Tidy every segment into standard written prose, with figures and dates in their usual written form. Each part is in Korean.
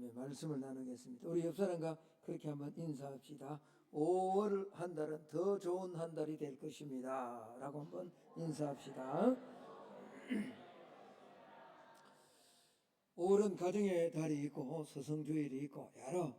하나님의 말씀을 나누겠습니다. 우리 옆 사람과 그렇게 한번 인사합시다. 5월 한 달은 더 좋은 한 달이 될 것입니다 라고 한번 인사합시다. 5월은 가정의 달이 있고 서성주일이 있고 여러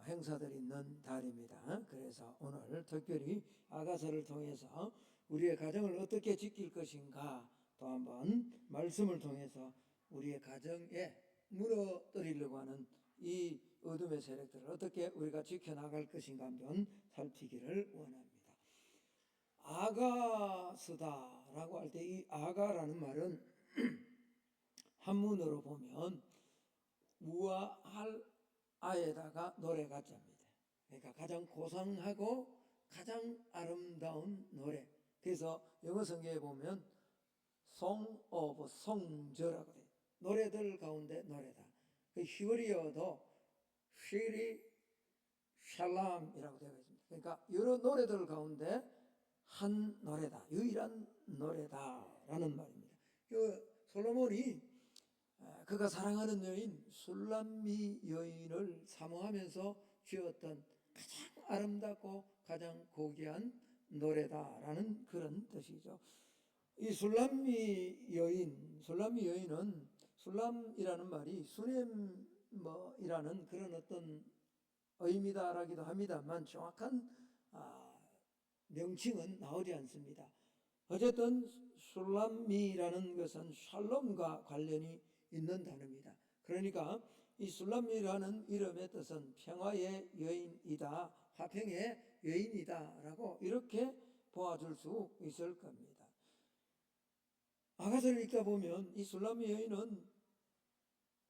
행사들이 있는 달입니다. 그래서 오늘 특별히 아가서를 통해서 우리의 가정을 어떻게 지킬 것인가, 또 한번 말씀을 통해서 우리의 가정에 무너뜨리려고 하는 이 어둠의 세력들을 어떻게 우리가 지켜나갈 것인가 한번 살피기를 원합니다. 아가서다라고 할 때 이 아가라는 말은 한문으로 보면 우아할 아에다가 노래가 자입니다. 그러니까 가장 고상하고 가장 아름다운 노래. 그래서 영어 성경에 보면 Song of Songs라고 돼요. 노래들 가운데 노래다. 그 히브리어도 쉬리 샬람이라고 되어 있습니다. 그러니까 여러 노래들 가운데 한 노래다, 유일한 노래다라는 말입니다. 그 솔로몬이 그가 사랑하는 여인 술람미 여인을 사모하면서 지었던 가장 아름답고 가장 고귀한 노래다라는 그런 뜻이죠. 이 술람미 여인은 술람이라는 말이 수냄이라는 그런 어떤 의미다라기도 합니다만 정확한 명칭은 나오지 않습니다. 어쨌든 술람미라는 것은 샬롬과 관련이 있는 단어입니다. 그러니까 이 술람미라는 이름의 뜻은 평화의 여인이다, 화평의 여인이다 라고 이렇게 보아줄 수 있을 겁니다. 아가서를 읽다 보면 이 술람미 여인은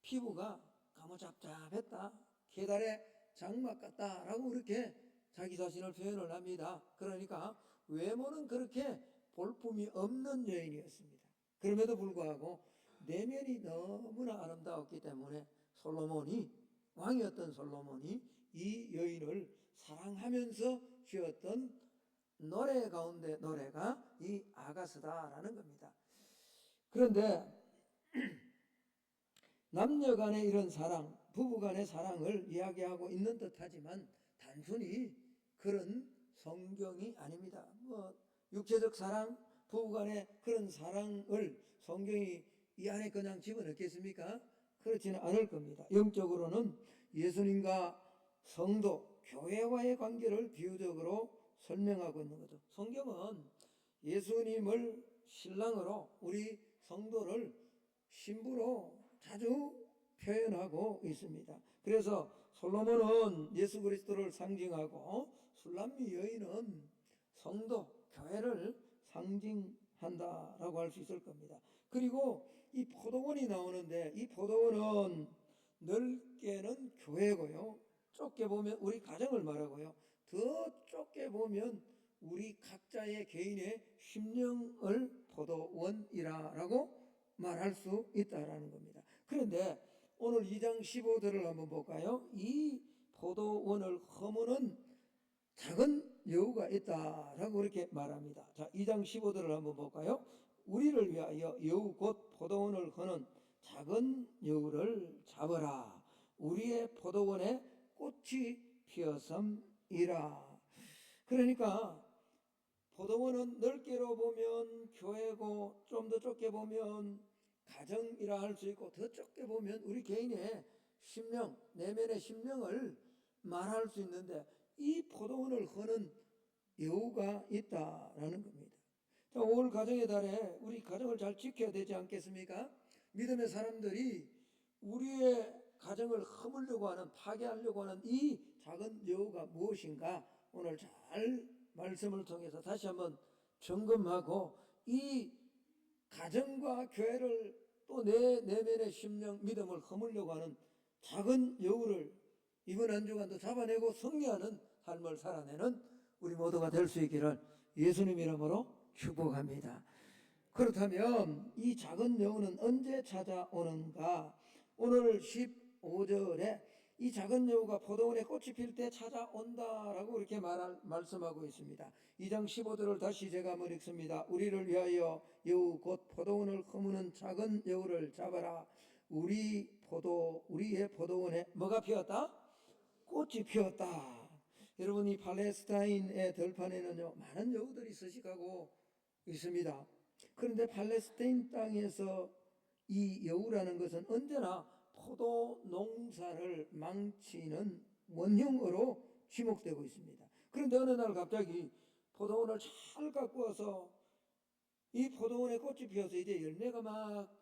피부가 가무잡잡했다, 계달의 장막 같다 라고 그렇게 자기 자신을 표현을 합니다. 그러니까 외모는 그렇게 볼품이 없는 여인이었습니다. 그럼에도 불구하고 내면이 너무나 아름다웠기 때문에 왕이었던 솔로몬이 이 여인을 사랑하면서 지었던 노래 가운데 노래가 이 아가서다라는 겁니다. 그런데 남녀 간의 이런 사랑, 부부 간의 사랑을 이야기하고 있는 듯하지만 단순히 그런 성경이 아닙니다. 육체적 사랑, 부부 간의 그런 사랑을 성경이 이 안에 그냥 집어넣겠습니까? 그렇지는 않을 겁니다. 영적으로는 예수님과 성도, 교회와의 관계를 비유적으로 설명하고 있는 거죠. 성경은 예수님을 신랑으로, 우리 성도를 신부로 자주 표현하고 있습니다. 그래서 솔로몬은 예수 그리스도를 상징하고 술람미 여인은 성도, 교회를 상징한다라고 할 수 있을 겁니다. 그리고 이 포도원이 나오는데 이 포도원은 넓게는 교회고요, 좁게 보면 우리 가정을 말하고요, 더 좁게 보면 우리 각자의 개인의 심령을 포도원이라고 말할 수 있다라는 겁니다. 그런데 오늘 2장 15절을 한번 볼까요? 이 포도원을 허무는 작은 여우가 있다라고 그렇게 말합니다. 자, 2장 15절을 한번 볼까요? 우리를 위하여 여우 곧 포도원을 허는 작은 여우를 잡아라. 우리의 포도원에 꽃이 피었음이라. 그러니까 포도원은 넓게로 보면 교회고, 좀 더 좁게 보면 가정이라 할 수 있고, 더 좁게 보면 우리 개인의 심령, 내면의 심령을 말할 수 있는데 이 포도원을 허는 여우가 있다라는 겁니다. 자, 5월 가정의 달에 우리 가정을 잘 지켜야 되지 않겠습니까? 믿음의 사람들이 우리의 가정을 허물려고 하는, 파괴하려고 하는 이 작은 여우가 무엇인가 오늘 잘 말씀을 통해서 다시 한번 점검하고 이 가정과 교회를 또 내 내면의 심령, 믿음을 허물려고 하는 작은 여우를 이번 한 주간도 잡아내고 승리하는 삶을 살아내는 우리 모두가 될 수 있기를 예수님 이름으로 축복합니다. 그렇다면 이 작은 여우는 언제 찾아오는가? 오늘 15절에 이 작은 여우가 포도원에 꽃이 필 때 찾아온다라고 이렇게 말씀하고 있습니다. 2장 15절을 다시 제가 한번 읽습니다. 우리를 위하여 여우 곧 포도원을 허무는 작은 여우를 잡아라. 우리 우리의 포도원에 뭐가 피었다? 꽃이 피었다. 여러분, 이 팔레스타인의 들판에는요 많은 여우들이 서식하고 있습니다. 그런데 팔레스타인 땅에서 이 여우라는 것은 언제나 포도 농사를 망치는 원흉으로 지목되고 있습니다. 그런데 어느 날 갑자기 포도원을 잘 갖고 와서 이 포도원에 꽃이 피어서 이제 열매가 막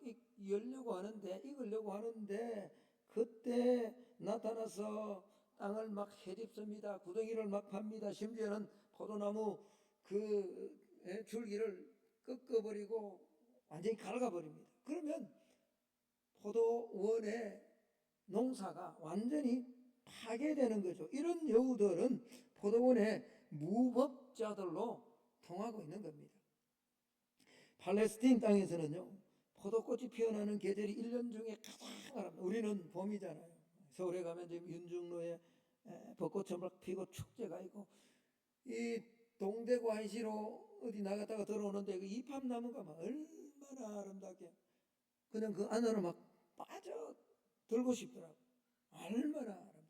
열려고 하는데, 익으려고 하는데, 그때 나타나서 땅을 막 헤집습니다. 구덩이를 막 팝니다. 심지어는 포도나무 그 줄기를 꺾어버리고 완전히 갈아버립니다. 그러면 포도원의 농사가 완전히 파괴되는 거죠. 이런 여우들은 포도원의 무법자들로 통하고 있는 겁니다. 팔레스타인 땅에서는요 포도꽃이 피어나는 계절이 1년 중에 가장 아름다워요. 우리는 봄이잖아요. 서울에 가면 지금 윤중로에 벚꽃이 막 피고 축제가 있고, 이 동대구 한시로 어디 나갔다가 들어오는데 그 이팝나무가 막 얼마나 아름답게 그냥 그 안으로 막 빠져 들고 싶더라고. 얼마나 아름다워.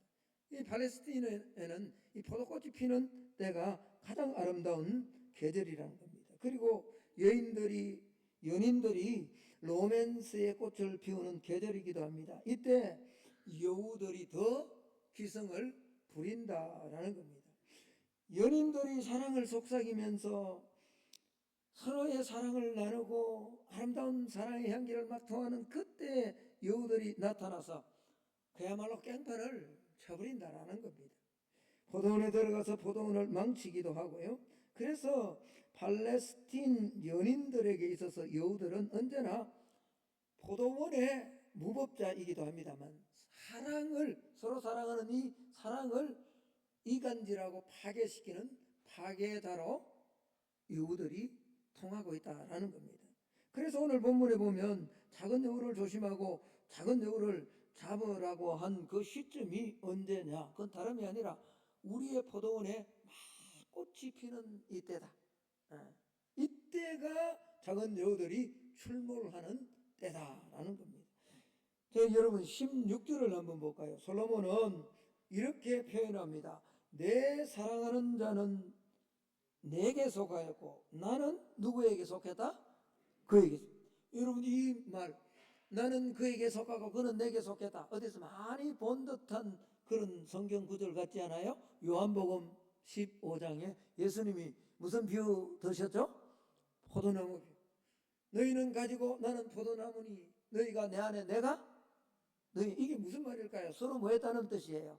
이 팔레스타인에는 이 포도꽃이 피는 때가 가장 아름다운 계절이라는 겁니다. 그리고 연인들이 로맨스의 꽃을 피우는 계절이기도 합니다. 이때 여우들이 더 기승을 부린다라는 겁니다. 연인들이 사랑을 속삭이면서 서로의 사랑을 나누고 아름다운 사랑의 향기를 막 통하는 그때 여우들이 나타나서 그야말로 깽판을 쳐버린다라는 겁니다. 포도원에 들어가서 포도원을 망치기도 하고요. 그래서 팔레스틴 연인들에게 있어서 여우들은 언제나 포도원의 무법자이기도 합니다만, 서로 사랑하는 이 사랑을 이간질하고 파괴시키는 파괴자로 여우들이 통하고 있다라는 겁니다. 그래서 오늘 본문에 보면 작은 여우를 조심하고 작은 여우를 잡으라고 한 그 시점이 언제냐? 그건 다름이 아니라 우리의 포도원에 막 꽃이 피는 이때다. 이때가 작은 여우들이 출몰하는 때다라는 겁니다. 여러분 16절을 한번 볼까요? 솔로몬은 이렇게 표현합니다. 내 사랑하는 자는 내게 속하였고 나는 누구에게 속했다? 그에게. 여러분 이 말, 나는 그에게 속하고 그는 내게 속했다, 어디서 많이 본 듯한 그런 성경 구절 같지 않아요? 요한복음 15장에 예수님이 무슨 비유 드셨죠? 포도나무 비유. 너희는 가지고 나는 포도나무니 너희가 내 안에 내가 너희. 이게 무슨 말일까요? 서로 뭐 했다는 뜻이에요?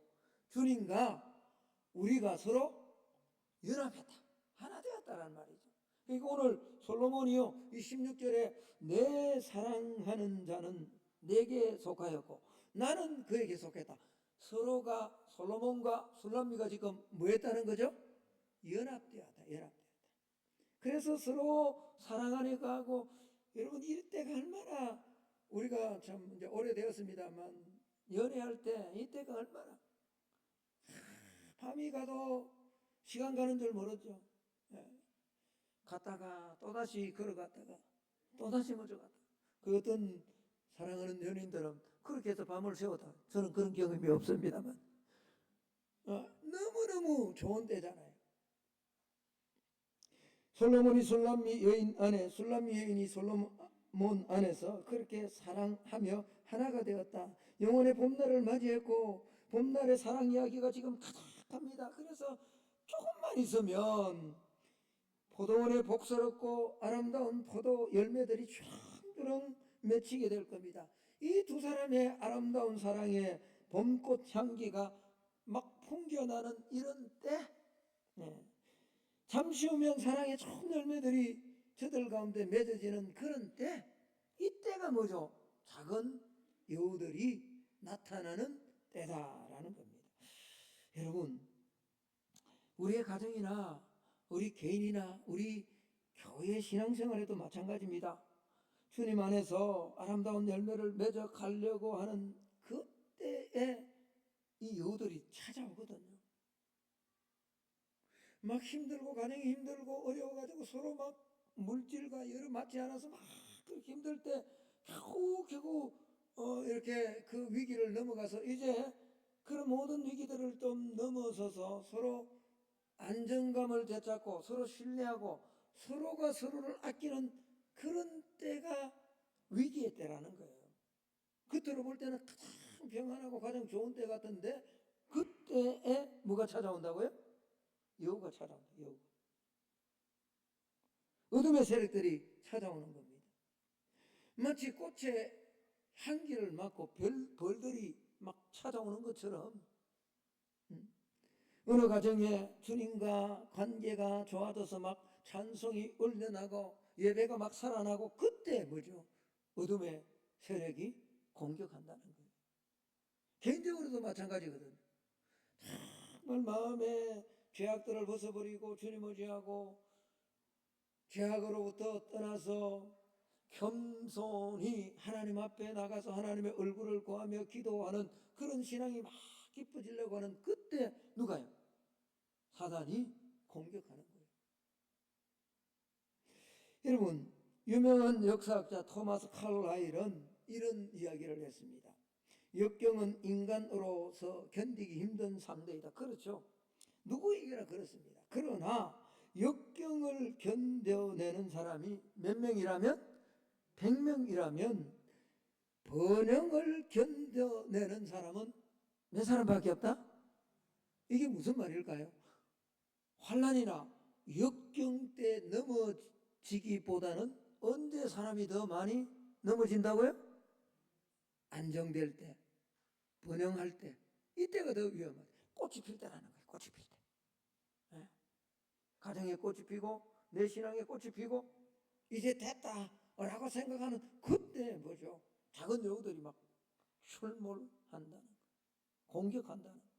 주님과 우리가 서로 연합했다, 하나 되었다는 말이죠. 그러니까 오늘 솔로몬이요 이 16절에 내 사랑하는 자는 내게 속하였고 나는 그에게 속했다. 서로가, 솔로몬과 술람미가 지금 뭐 했다는 거죠? 연합되었다. 그래서 서로 사랑하니까 하고, 여러분 이때가 얼마나, 우리가 참 이제 오래되었습니다만 연애할 때 이때가 얼마나 밤이 가도 시간 가는 줄 모르죠. 갔다가 또다시 걸어갔다가 또다시 먼저 갔다. 그 어떤 사랑하는 연인들은 그렇게 해서 밤을 새웠다. 저는 그런 경험이 없습니다만 너무너무 좋은 때잖아요. 솔로몬이 술람미 여인이 솔로몬 안에서 그렇게 사랑하며 하나가 되었다. 영혼의 봄날을 맞이했고 봄날의 사랑 이야기가 지금 가득합니다. 그래서 조금만 있으면 포도원에 복스럽고 아름다운 포도 열매들이 주렁주렁 맺히게 될 겁니다. 이 두 사람의 아름다운 사랑의 봄꽃 향기가 막 풍겨나는 이런 때, 잠시 후면 사랑의 좋은 열매들이 저들 가운데 맺어지는 그런 때, 이때가 뭐죠? 작은 여우들이 나타나는 때다라는 겁니다. 여러분, 우리의 가정이나 우리 개인이나 우리 교회 신앙생활에도 마찬가지입니다. 주님 안에서 아름다운 열매를 맺어 가려고 하는 그때에 이 여우들이 찾아오거든요. 막 힘들고, 가정이 힘들고 어려워가지고 서로 막 물질과 여러 맞지 않아서 막 그렇게 힘들 때 겨우 이렇게 그 위기를 넘어가서 이제 그런 모든 위기들을 좀 넘어서서 서로 안정감을 되찾고 서로 신뢰하고 서로가 서로를 아끼는 그런 때가 위기의 때라는 거예요. 겉으로 볼 때는 가장 평안하고 가장 좋은 때 같은데 그때에 뭐가 찾아온다고요? 여우가 찾아온다. 여우가. 어둠의 세력들이 찾아오는 겁니다. 마치 꽃에 향기를 맡고 벌들이 막 찾아오는 것처럼 어느 가정에 주님과 관계가 좋아져서 막 찬송이 울려나고 예배가 막 살아나고 그때 뭐죠? 어둠의 세력이 공격한다는 거예요. 개인적으로도 마찬가지거든요. 정말 마음에 죄악들을 벗어버리고 주님 의지하고 죄악으로부터 떠나서 겸손히 하나님 앞에 나가서 하나님의 얼굴을 구하며 기도하는 그런 신앙이 막 깊어지려고 하는 그때 누가요? 사단이 공격하는 거예요. 여러분, 유명한 역사학자 토마스 칼라일은 이런 이야기를 했습니다. 역경은 인간으로서 견디기 힘든 상대이다. 그렇죠. 누구에게나 그렇습니다. 그러나 역경을 견뎌내는 사람이 몇 명이라면? 100명이라면 번영을 견뎌내는 사람은 몇 사람밖에 없다? 이게 무슨 말일까요? 환난이나 역경 때 넘어지기보다는 언제 사람이 더 많이 넘어진다고요? 안정될 때, 번영할 때, 이때가 더 위험하다. 꽃이 필 때라는 거예요. 꽃이 필 때. 네? 가정에 꽃이 피고 내 신앙에 꽃이 피고 이제 됐다 라고 생각하는 그때 뭐죠? 작은 여우들이 막 출몰한다는 거예요. 공격한다는 거예요.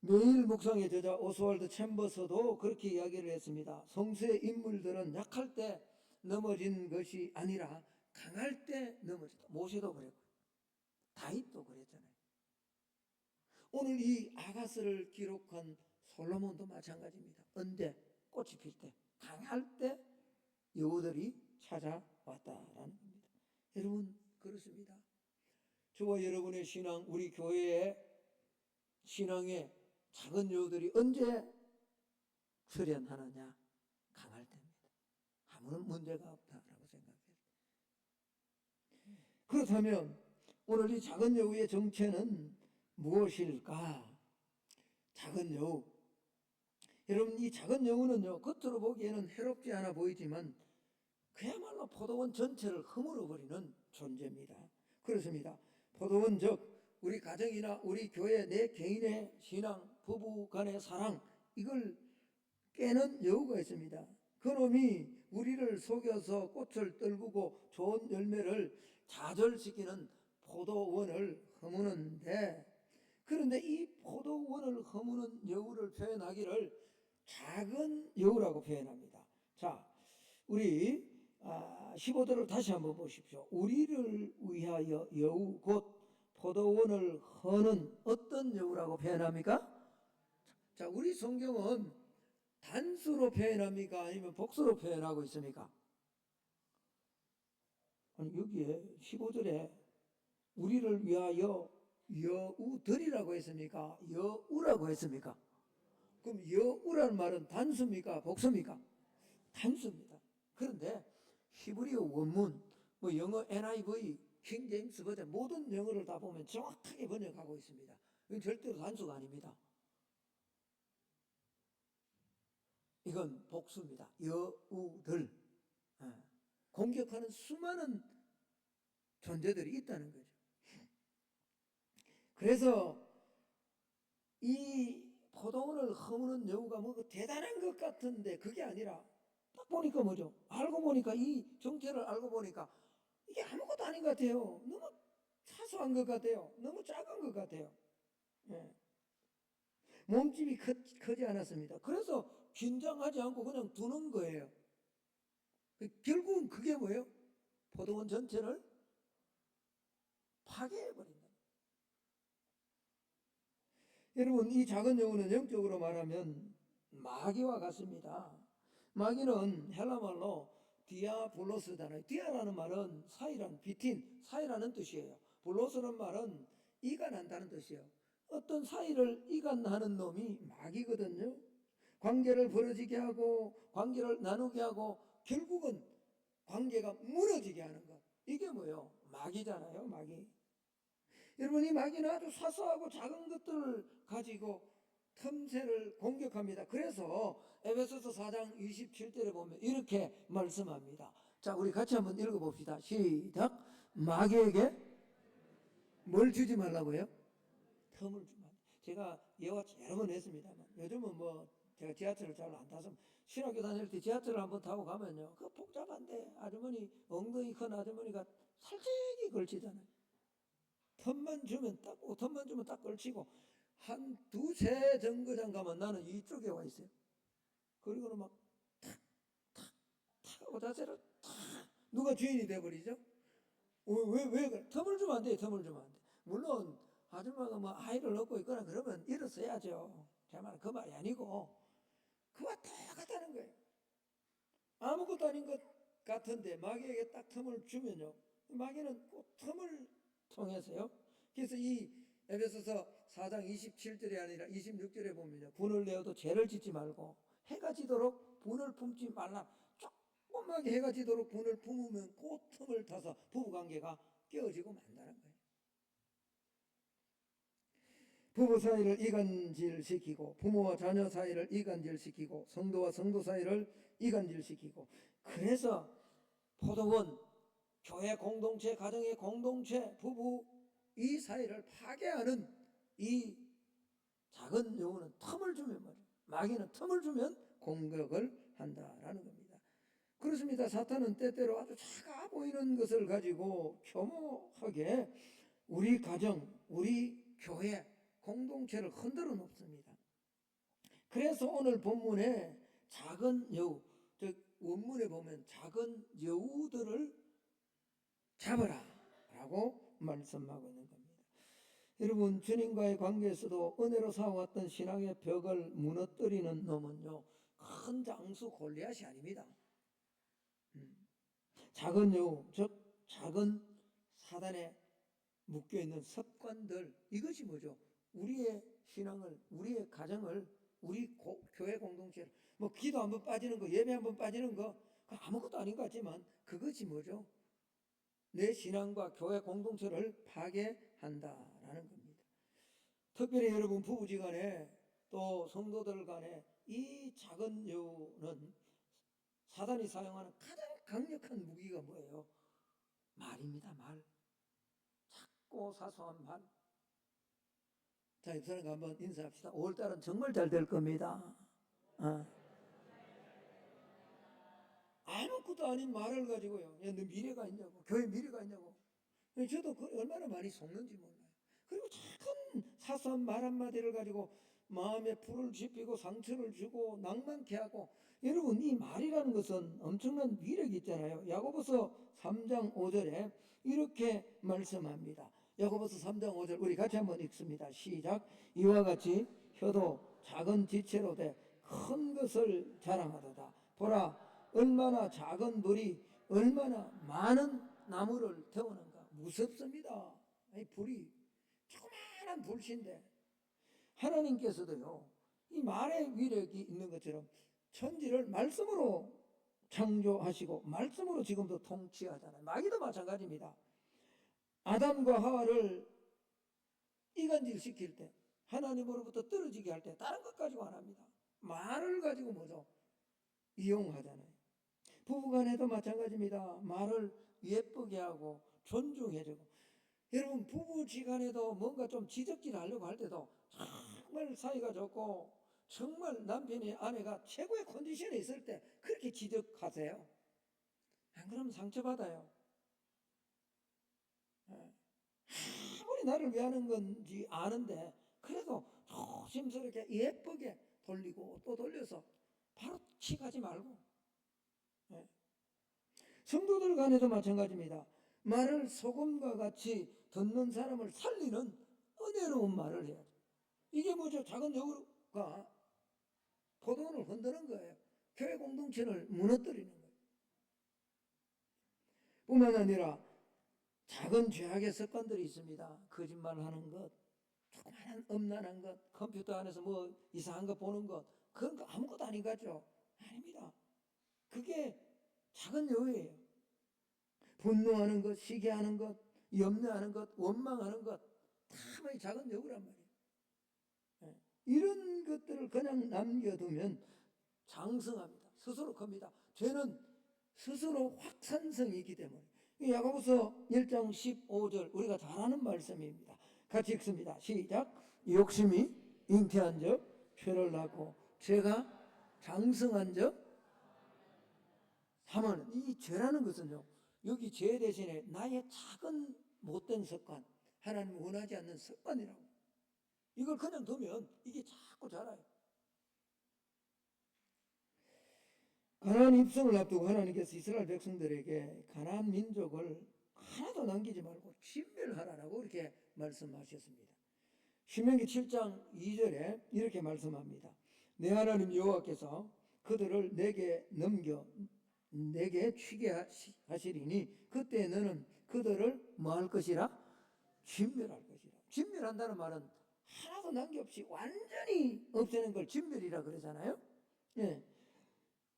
매일 묵상의 저자 오스왈드 챔버스도 그렇게 이야기를 했습니다. 성서의 인물들은 약할 때 넘어진 것이 아니라 강할 때 넘어졌다. 모세도 그랬고 다윗도 그랬잖아요. 오늘 이 아가스를 기록한 솔로몬도 마찬가지입니다. 언제? 꽃이 필 때, 강할 때 여우들이 찾아왔다라는 겁니다. 여러분 그렇습니다. 저와 여러분의 신앙, 우리 교회의 신앙에 작은 여우들이 언제 출현하느냐? 강할 때입니다. 아무런 문제가 없다라고 생각해요. 그렇다면 오늘 이 작은 여우의 정체는 무엇일까? 작은 여우. 여러분 이 작은 여우는요 겉으로 보기에는 해롭지 않아 보이지만 그야말로 포도원 전체를 허물어버리는 존재입니다. 그렇습니다. 포도원 즉 우리 가정이나 우리 교회 내 개인의 신앙, 부부 간의 사랑 이걸 깨는 여우가 있습니다. 그놈이 우리를 속여서 꽃을 떨구고 좋은 열매를 좌절시키는 포도원을 허무는데 그런데 이 포도원을 허무는 여우를 표현하기를 작은 여우라고 표현합니다. 자, 우리 15절을 다시 한번 보십시오. 우리를 위하여 여우 곧 포도원을 허는 어떤 여우라고 표현합니까? 자, 우리 성경은 단수로 표현합니까? 아니면 복수로 표현하고 있습니까? 아니, 여기에 15절에 우리를 위하여 여우들이라고 했습니까? 여우라고 했습니까? 그럼 여우라는 말은 단수입니까? 복수입니까? 단수입니다. 그런데 히브리어 원문, 뭐 영어 NIV, 킹 제임스 버전 모든 영어를 다 보면 정확하게 번역하고 있습니다. 이건 절대로 단수가 아닙니다. 이건 복수입니다. 여우들. 공격하는 수많은 존재들이 있다는 거죠. 그래서 이 포도원을 허무는 여우가 뭐 대단한 것 같은데 그게 아니라 딱 보니까 뭐죠? 알고 보니까 이 정체를 알고 보니까 이게 아무것도 아닌 것 같아요. 너무 사소한 것 같아요. 너무 작은 것 같아요. 예. 몸집이 크지 않았습니다. 그래서 긴장하지 않고 그냥 두는 거예요. 결국은 그게 뭐예요? 포도원 전체를 파괴해버린다. 여러분 이 작은 여우는 영적으로 말하면 마귀와 같습니다. 마귀는 헬라말로 디아블로스잖아요. 디아라는 말은 사이란, 비틴, 사이라는 뜻이에요. 블로스는 말은 이간한다는 뜻이에요. 어떤 사이를 이간하는 놈이 마귀거든요. 관계를 벌어지게 하고 관계를 나누게 하고 결국은 관계가 무너지게 하는 것. 이게 뭐예요? 마귀잖아요. 마귀. 여러분, 이 마귀는 아주 사소하고 작은 것들을 가지고 틈새를 공격합니다. 그래서 에베소서 4장 27절에 보면 이렇게 말씀합니다. 자, 우리 같이 한번 읽어봅시다. 시작. 마귀에게 뭘 주지 말라고요? 틈을 주면. 제가 예화 여러 번 했습니다만 요즘은 뭐 제가 지하철을 잘 안 타서 신학교 다닐 때 지하철을 한번 타고 가면요, 그 복잡한데 아주머니, 엉덩이 큰 아주머니가 살짝이 걸치잖아요. 틈만 주면 딱 걸치고 한 두세 정거장 가면 나는 이쪽에 와 있어요. 그리고는 막 탁 하고 자세를 탁, 누가 주인이 돼버리죠? 왜 그래? 틈을 주면 안 돼. 틈을 주면 안 돼. 물론 아줌마가 뭐 아이를 낳고 있거나 그러면 일어서야죠. 제 말은 그 말이 아니고 그와 똑같다는 거예요. 아무것도 아닌 것 같은데 마귀에게 딱 틈을 주면요, 마귀는 꼭 틈을 통해서요. 그래서 이 에베소서 4장 27절이 아니라 26절에 보면요, 분을 내어도 죄를 짓지 말고 해가 지도록 분을 품지 말라. 조금만 해가 지도록 분을 품으면 그 틈을 타서 부부관계가 깨어지고 만다는 거예요. 부부 사이를 이간질시키고 부모와 자녀 사이를 이간질시키고 성도와 성도 사이를 이간질시키고, 그래서 포도원, 교회 공동체, 가정의 공동체, 부부 이 사이를 파괴하는 이 작은 여우는 틈을 주면 말이에요. 마귀는 틈을 주면 공격을 한다라는 겁니다. 그렇습니다. 사탄은 때때로 아주 작아 보이는 것을 가지고 교모하게 우리 가정, 우리 교회 공동체를 흔들어 놓습니다. 그래서 오늘 본문에 작은 여우, 즉 원문에 보면 작은 여우들을 잡아라 라고 말씀하고 있는 겁니다. 여러분, 주님과의 관계에서도 은혜로 살아왔던 신앙의 벽을 무너뜨리는 놈은요, 큰 장수 골리앗이 아닙니다. 작은 여우, 즉 작은 사단에 묶여있는 습관들, 이것이 뭐죠? 우리의 신앙을, 우리의 가정을, 우리 교회 공동체를, 뭐 기도 한번 빠지는 거, 예배 한번 빠지는 거, 아무것도 아닌 것 같지만 그것이 뭐죠? 내 신앙과 교회 공동체를 파괴한다라는 겁니다. 특별히 여러분, 부부지간에 또 성도들 간에 이 작은 여우는 사단이 사용하는 가장 강력한 무기가 뭐예요? 말입니다. 말. 작고 사소한 말. 자, 옆 사람과 한번 인사합시다. 5월달은 정말 잘 될 겁니다. 아무것도 아닌 말을 가지고요, 야, 너 미래가 있냐고, 교회 미래가 있냐고. 저도 얼마나 많이 속는지 몰라요. 그리고 작은 사소한 말 한마디를 가지고 마음에 불을 지피고 상처를 주고 낭만케 하고. 여러분, 이 말이라는 것은 엄청난 위력이 있잖아요. 야고보서 3장 5절에 이렇게 말씀합니다. 야고보서 3장 5절 우리 같이 한번 읽습니다. 시작. 이와 같이 혀도 작은 지체로 돼 큰 것을 자랑하도다. 보라, 얼마나 작은 불이 얼마나 많은 나무를 태우는가. 무섭습니다. 이 불이 조그마한 불씨인데 하나님께서도요, 이 말의 위력이 있는 것처럼 천지를 말씀으로 창조하시고 말씀으로 지금도 통치하잖아요. 마귀도 마찬가지입니다. 아담과 하와를 이간질시킬 때, 하나님으로부터 떨어지게 할 때 다른 것 가지고 안 합니다. 말을 가지고 뭐죠? 이용하잖아요. 부부간에도 마찬가지입니다. 말을 예쁘게 하고 존중해주고. 여러분, 부부지간에도 뭔가 좀 지적질 하려고 할 때도 정말 사이가 좋고 정말 남편이 아내가 최고의 컨디션에 있을 때 그렇게 지적하세요. 안 그러면 상처받아요. 아무리 나를 왜 하는 건지 아는데 그래도 조심스럽게 예쁘게 돌리고 또 돌려서 바로 치가지 말고. 성도들 간에도 마찬가지입니다. 말을 소금과 같이 듣는 사람을 살리는 은혜로운 말을 해야죠. 이게 뭐죠? 작은 여우가 포도원을 흔드는 거예요. 교회 공동체를 무너뜨리는 거예요. 뿐만 아니라 작은 죄악의 습관들이 있습니다. 거짓말하는 것, 조그마한 음란한 것, 컴퓨터 안에서 뭐 이상한 거 보는 것, 그런 거 아무것도 아닌 거죠. 아닙니다. 그게 작은 여우예요. 분노하는 것, 시기하는 것, 염려하는 것, 원망하는 것, 다 작은 여우란 말이에요. 이런 것들을 그냥 남겨두면 장성합니다. 스스로 큽니다. 죄는 스스로 확산성이 있기 때문에. 야고보서 1장 15절 우리가 잘 아는 말씀입니다. 같이 읽습니다. 시작. 욕심이 잉태한 적 죄를 낳고 죄가 장성한 적 사망은. 이 죄라는 것은요, 여기 죄 대신에 나의 작은 못된 습관, 하나님 원하지 않는 습관이라고. 이걸 그냥 두면 이게 자꾸 자라요. 가나안 입성을 앞두고 하나님께서 이스라엘 백성들에게 가나안 민족을 하나도 남기지 말고 진멸하라라고 이렇게 말씀하셨습니다. 신명기 7장 2절에 이렇게 말씀합니다. 내 하나님 여호와께서 그들을 내게 넘겨 내게 취게 하시리니 그때 너는 그들을 뭐 할 것이라? 진멸할 것이라. 진멸한다는 말은 하나도 남김없이 완전히 없애는 걸 진멸이라 그러잖아요. 예.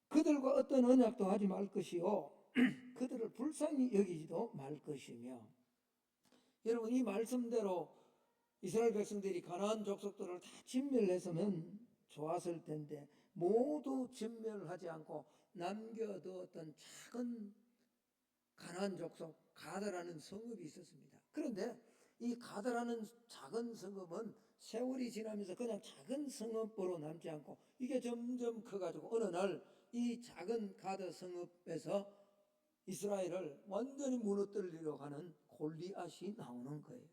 그들과 어떤 언약도 하지 말 것이요 그들을 불쌍히 여기지도 말 것이며. 여러분, 이 말씀대로 이스라엘 백성들이 가나안 족속들을 다 진멸했으면 좋았을 텐데 모두 진멸하지 않고 남겨두었던 작은 가나안 족속 가드라는 성읍이 있었습니다. 그런데 이 가드라는 작은 성읍은 세월이 지나면서 그냥 작은 성읍으로 남지 않고 이게 점점 커가지고 어느 날 이 작은 가드 성읍에서 이스라엘을 완전히 무너뜨리려고 하는 골리앗이 나오는 거예요.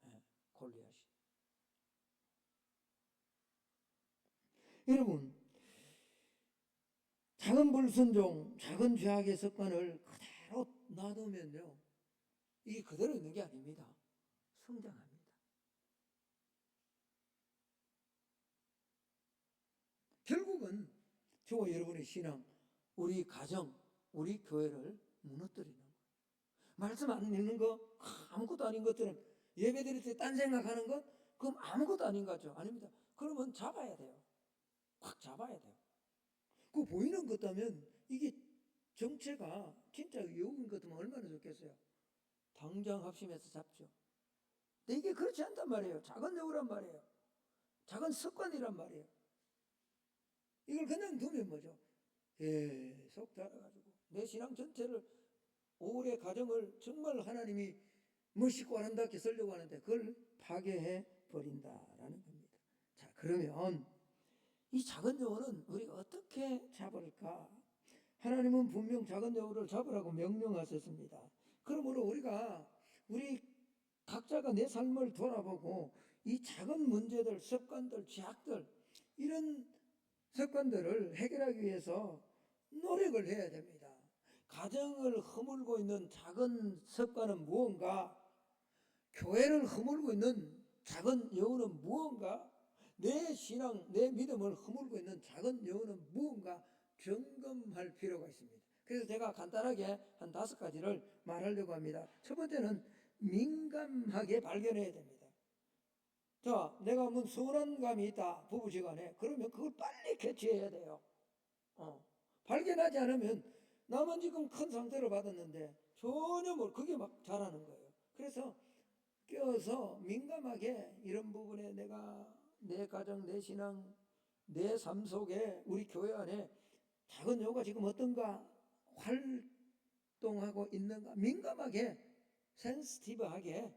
네, 골리앗이. 여러분, 작은 불순종, 작은 죄악의 습관을 그대로 놔두면요, 이게 그대로 있는 게 아닙니다. 성장합니다. 결국은 저와 여러분의 신앙, 우리 가정, 우리 교회를 무너뜨리는 거예요. 말씀 안 읽는 거 아무것도 아닌 것처럼 예배 드릴 때 딴 생각하는 것 그럼 아무것도 아닌 거죠. 아닙니다. 그러면 잡아야 돼요. 확 잡아야 돼요. 그 보이는 것 같다면 이게 정체가 진짜 여우인 것 같으면 얼마나 좋겠어요. 당장 합심해서 잡죠. 근데 이게 그렇지 않단 말이에요. 작은 여우란 말이에요. 작은 습관이란 말이에요. 이걸 그냥 두면 뭐죠? 계속 자라가지고 내 신앙 전체를 오래 가정을 정말 하나님이 멋있고 아름답게 쓰려고 하는데 그걸 파괴해 버린다라는 겁니다. 자, 그러면 이 작은 여우는 우리가 어떻게 잡을까? 하나님은 분명 작은 여우를 잡으라고 명령하셨습니다. 그러므로 우리 각자가 내 삶을 돌아보고 이 작은 문제들, 습관들, 죄악들 이런 습관들을 해결하기 위해서 노력을 해야 됩니다. 가정을 허물고 있는 작은 습관은 무언가? 교회를 허물고 있는 작은 여우는 무언가? 내 신앙, 내 믿음을 허물고 있는 작은 여우는 무언가 점검할 필요가 있습니다. 그래서 제가 간단하게 한 5가지를 말하려고 합니다. 첫 번째는 민감하게 발견해야 됩니다. 자, 내가 뭐 서운한 감이 있다, 부부지간에. 그러면 그걸 빨리 캐치해야 돼요. 발견하지 않으면 나만 지금 큰 상처를 받았는데 전혀 그게 막 자라는 거예요. 그래서 껴서 민감하게 이런 부분에 내가 내 가정, 내 신앙, 내 삶 속에 우리 교회 안에 작은 여우가 지금 어떤가 활동하고 있는가 민감하게 센시티브하게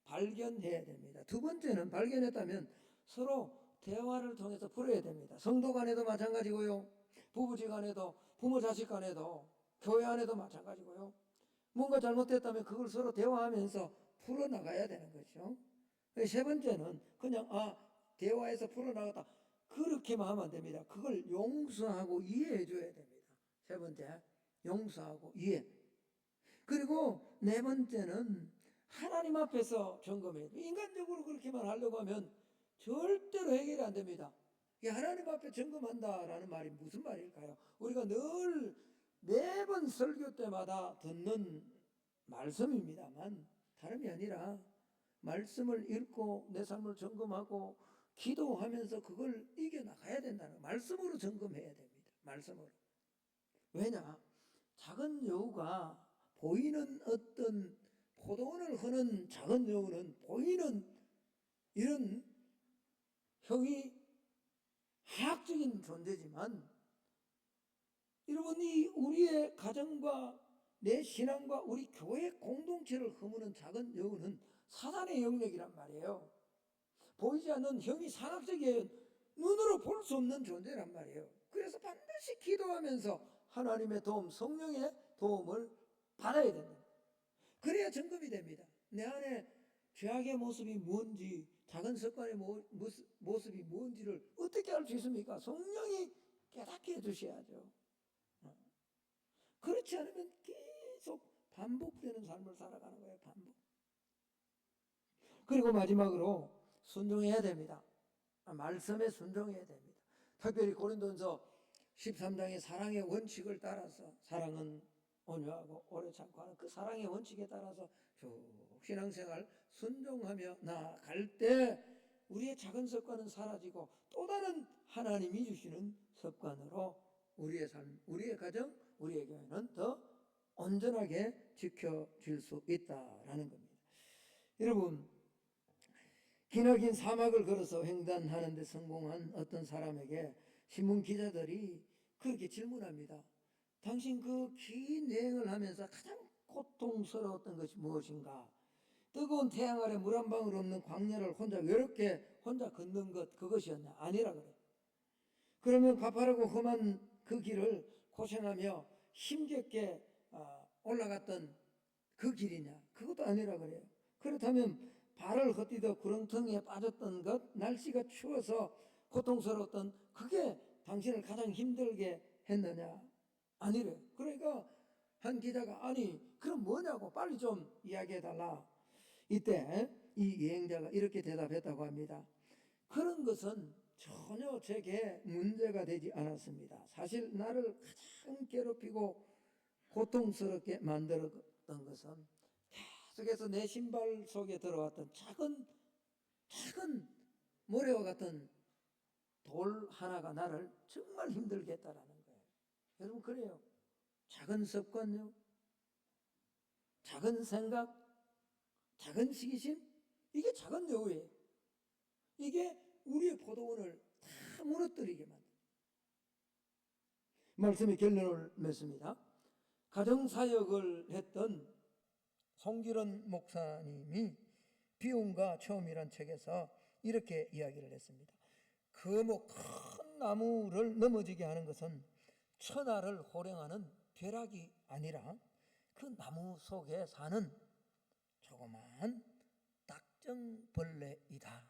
발견해야 됩니다. 두 번째는 발견했다면 서로 대화를 통해서 풀어야 됩니다. 성도 간에도 마찬가지고요. 부부지 간에도 부모 자식 간에도 교회 안에도 마찬가지고요. 뭔가 잘못됐다면 그걸 서로 대화하면서 풀어나가야 되는 거죠. 세 번째는 그냥 대화해서 풀어나갔다 그렇게만 하면 안 됩니다. 그걸 용서하고 이해해 줘야 됩니다. 세 번째, 용서하고 이해. 그리고 네 번째는 하나님 앞에서 점검해야 돼요. 인간적으로 그렇게만 하려고 하면 절대로 해결이 안 됩니다. 하나님 앞에 점검한다라는 말이 무슨 말일까요? 우리가 늘 매번 설교 때마다 듣는 말씀입니다만 다름이 아니라 말씀을 읽고 내 삶을 점검하고 기도하면서 그걸 이겨나가야 된다는 거예요. 말씀으로 점검해야 됩니다. 말씀으로. 왜냐? 작은 여우가 보이는 어떤 포도원을 허는 작은 여우는 보이는 이런 형이 하악적인 존재지만 여러분이 우리의 가정과 내 신앙과 우리 교회 공동체를 허무는 작은 여우는 사단의 영역이란 말이에요. 보이지 않는 형이 상악적이에요. 눈으로 볼 수 없는 존재란 말이에요. 그래서 반드시 기도하면서 하나님의 도움, 성령의 도움을 받아야 된다. 그래야 점검이 됩니다. 내 안에 죄악의 모습이 뭔지, 작은 습관의 모습이 뭔지를 어떻게 알 수 있습니까? 성령이 깨닫게 해주셔야죠. 그렇지 않으면 계속 반복되는 삶을 살아가는 거예요. 반복. 그리고 마지막으로 순종해야 됩니다. 말씀에 순종해야 됩니다. 특별히 고린도전서 13장의 사랑의 원칙을 따라서 사랑은 온유하고 오래 참고 하는 그 사랑의 원칙에 따라서 쭉 신앙생활 순종하며 나아갈 때 우리의 작은 습관은 사라지고 또 다른 하나님이 주시는 습관으로 우리의 삶, 우리의 가정, 우리의 교회는 더 온전하게 지켜질 수 있다라는 겁니다. 여러분, 기나긴 사막을 걸어서 횡단하는 데 성공한 어떤 사람에게 신문 기자들이 그렇게 질문합니다. 당신 그 긴 여행을 하면서 가장 고통스러웠던 것이 무엇인가? 뜨거운 태양 아래 물 한 방울 없는 광야를 외롭게 혼자 걷는 것, 그것이었냐? 아니라 그래. 그러면 가파르고 험한 그 길을 고생하며 힘겹게 올라갔던 그 길이냐? 그것도 아니라 그래요. 그렇다면 발을 헛디뎌 구렁텅이에 빠졌던 것, 날씨가 추워서 고통스러웠던 그게 당신을 가장 힘들게 했느냐? 아니래. 그러니까 한 기자가 아니 그럼 뭐냐고 빨리 좀 이야기해달라. 이때 이 여행자가 이렇게 대답했다고 합니다. 그런 것은 전혀 제게 문제가 되지 않았습니다. 사실 나를 가장 괴롭히고 고통스럽게 만들었던 것은 계속해서 내 신발 속에 들어왔던 작은 모래와 같은 돌 하나가 나를 정말 힘들게 했다라는 거예요. 여러분 그래요. 작은 습관요, 작은 생각, 작은 시기심, 이게 작은 여우예요. 이게 우리의 포도원을 다 무너뜨리게 만듭니다. 말씀의 결론을 맺습니다. 가정사역을 했던 송기론 목사님이 비움과 처음이란 책에서 이렇게 이야기를 했습니다. 그 큰 나무를 넘어지게 하는 것은 천하를 호령하는 벼락이 아니라 그 나무 속에 사는 조그만 딱정벌레이다.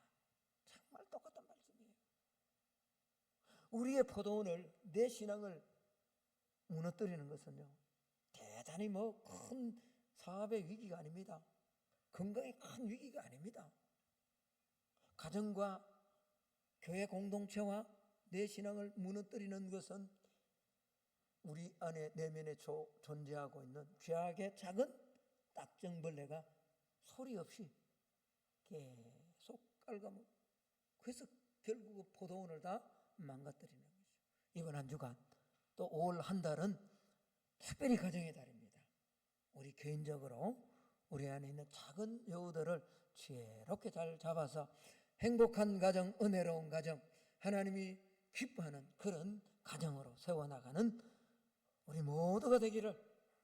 정말 똑같은 말씀이에요. 우리의 포도원을, 내 신앙을 무너뜨리는 것은요, 대단히 큰 사업의 위기가 아닙니다. 건강의 큰 위기가 아닙니다. 가정과 교회 공동체와 내 신앙을 무너뜨리는 것은 우리 안에 내면에 존재하고 있는 죄악의 작은 딱정벌레가 소리 없이 계속 깔아먹고, 그래서 결국 포도원을 다 망가뜨리는 거죠. 이번 한 주간 또 올 한 달은 특별히 가정의 달입니다. 우리 개인적으로 우리 안에 있는 작은 여우들을 지혜롭게 잘 잡아서 행복한 가정, 은혜로운 가정, 하나님이 기뻐하는 그런 가정으로 세워나가는 우리 모두가 되기를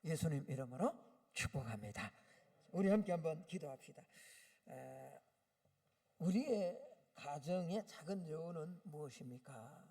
예수님 이름으로 축복합니다. 우리 함께 한번 기도합시다. 우리의 가정의 작은 여우는 무엇입니까?